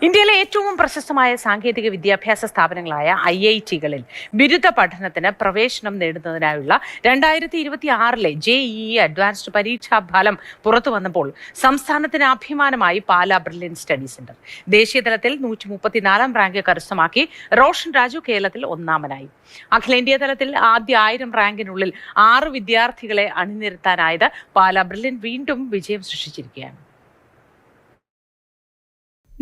ഇന്ത്യയിലെ ഏറ്റവും പ്രശസ്തമായ സാങ്കേതിക വിദ്യാഭ്യാസ സ്ഥാപനങ്ങളായ IIT-കളിൽ ബിരുദ പഠനത്തിന് പ്രവേശനം നേടുന്നതിനായുള്ള 2026 JEE അഡ്വാൻസ്ഡ് പരീക്ഷാ ഫലം പുറത്തു വന്നപ്പോൾ സംസ്ഥാനത്തിന് അഭിമാനമായി പാലാ ബ്രില്യൻ സ്റ്റഡി സെന്റർ. ദേശീയതലത്തിൽ 134 റാങ്ക് കരസ്ഥമാക്കി റോഷൻ രാജു കേരളത്തിൽ ഒന്നാമനായി. അഖിലേന്ത്യാ തലത്തിൽ ആദ്യ 1000 റാങ്കിനുള്ളിൽ 6 വിദ്യാർത്ഥികളെ അണിനിരത്താനായത് പാലാ ബ്രില്യൻ വീണ്ടും വിജയം സൃഷ്ടിച്ചിരിക്കുകയാണ്.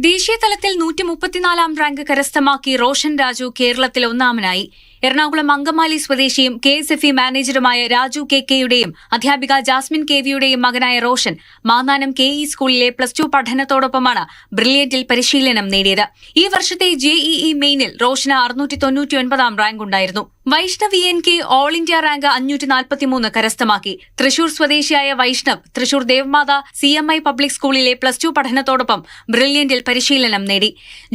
ദേശീയതലത്തിൽ 134 റാങ്ക് കരസ്ഥമാക്കി റോഷൻ രാജു കേരളത്തിൽ ഒന്നാമനായി. എറണാകുളം അങ്കമാലി സ്വദേശിയും KSFE മാനേജറുമായ രാജു KKയുടെയും അധ്യാപിക ജാസ്മിൻ KVയുടെയും മകനായ റോഷൻ മാന്നാനം KE സ്കൂളിലെ +2 പഠനത്തോടൊപ്പമാണ് ബ്രില്യന്റിൽ പരിശീലനം നേടിയത്. ഈ വർഷത്തെ JEE മെയിനിൽ റോഷന് 699 റാങ്ക് ഉണ്ടായിരുന്നു. Vaishnav ENK all India rank 543 കരസ്ഥമാക്കി. തൃശൂർ സ്വദേശിയായ വൈഷ്ണവ് തൃശൂർ ദേവമാത CMI പബ്ലിക് സ്കൂളിലെ +2 പഠനത്തോടൊപ്പം ബ്രില്യന്റിൽ പരിശീലനം നേടി.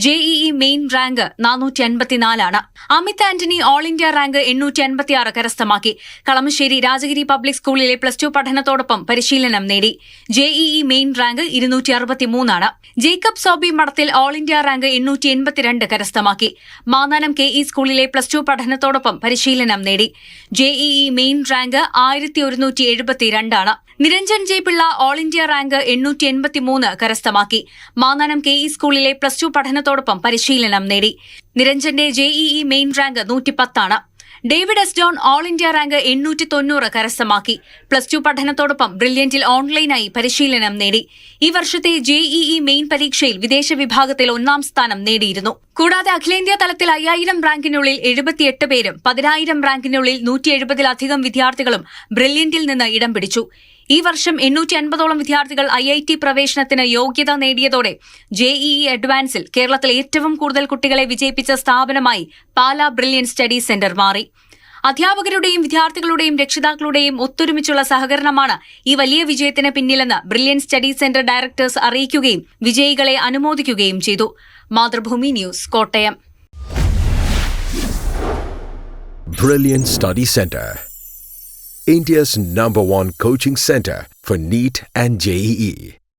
JEE മെയിൻ റാങ്ക് 454 ആണ്. Amit Antony all India rank 856 കരസ്ഥമാക്കി. കളമശ്ശേരി രാജഗിരി പബ്ലിക് സ്കൂളിലെ +2 പഠനത്തോടൊപ്പം പരിശീലനം നേടി. JEE മെയിൻ റാങ്ക് 263 ആണ്. ജേക്കബ് സോബി മഠത്തിൽ ഓൾ ഇന്ത്യ റാങ്ക് 882 കരസ്ഥമാക്കി. മാന്നാനം KE സ്കൂളിലെ +2 പഠനത്തോടൊപ്പം പരിശീലനം നേടി. JEE മെയിൻ റാങ്ക് 1172 ആണ്. Niranjan J Pillai all India rank 883 കരസ്ഥമാക്കി. മാന്നാനം KE സ്കൂളിലെ +2 പഠനത്തോടൊപ്പം പരിശീലനം നേടി. നിരഞ്ജന്റെ JEE മെയിൻ റാങ്ക് 110 ആണ്. David S John all India rank 890 കരസ്ഥമാക്കി. +2 പഠനത്തോടൊപ്പം ബ്രില്യന്റിൽ ഓൺലൈനായി പരിശീലനം നേടി. ഈ വർഷത്തെ JEE മെയിൻ പരീക്ഷയിൽ വിദേശ വിഭാഗത്തിൽ 1ാം സ്ഥാനം നേടിയിരുന്നു. കൂടാതെ അഖിലേന്ത്യാ തലത്തിൽ 5000 റാങ്കിനുള്ളിൽ 78 പേരും 10000 റാങ്കിനുള്ളിൽ 170-ലധികം വിദ്യാർത്ഥികളും ബ്രില്യന്റിൽ നിന്ന് ഇടം പിടിച്ചു. ഈ വർഷം 850ഓളം വിദ്യാർത്ഥികൾ IIT പ്രവേശനത്തിന് യോഗ്യത നേടിയതോടെ JEE അഡ്വാൻസിൽ കേരളത്തിൽ ഏറ്റവും കൂടുതൽ കുട്ടികളെ വിജയിപ്പിച്ച സ്ഥാപനമായി പാലാ ബ്രില്യൻ സ്റ്റഡി സെന്റർ മാറി. അധ്യാപകരുടെയും വിദ്യാർത്ഥികളുടെയും രക്ഷിതാക്കളുടെയും ഒത്തൊരുമിച്ചുള്ള സഹകരണമാണ് ഈ വലിയ വിജയത്തിന് പിന്നിലെന്ന് ബ്രില്യൻ സ്റ്റഡി സെന്റർ ഡയറക്ടേഴ്സ് അറിയിക്കുകയും വിജയികളെ അനുമോദിക്കുകയും ചെയ്തു. Mathrubhumi news, Kottayam. Brilliant Study Center, India's #1 coaching center for NEET and JEE.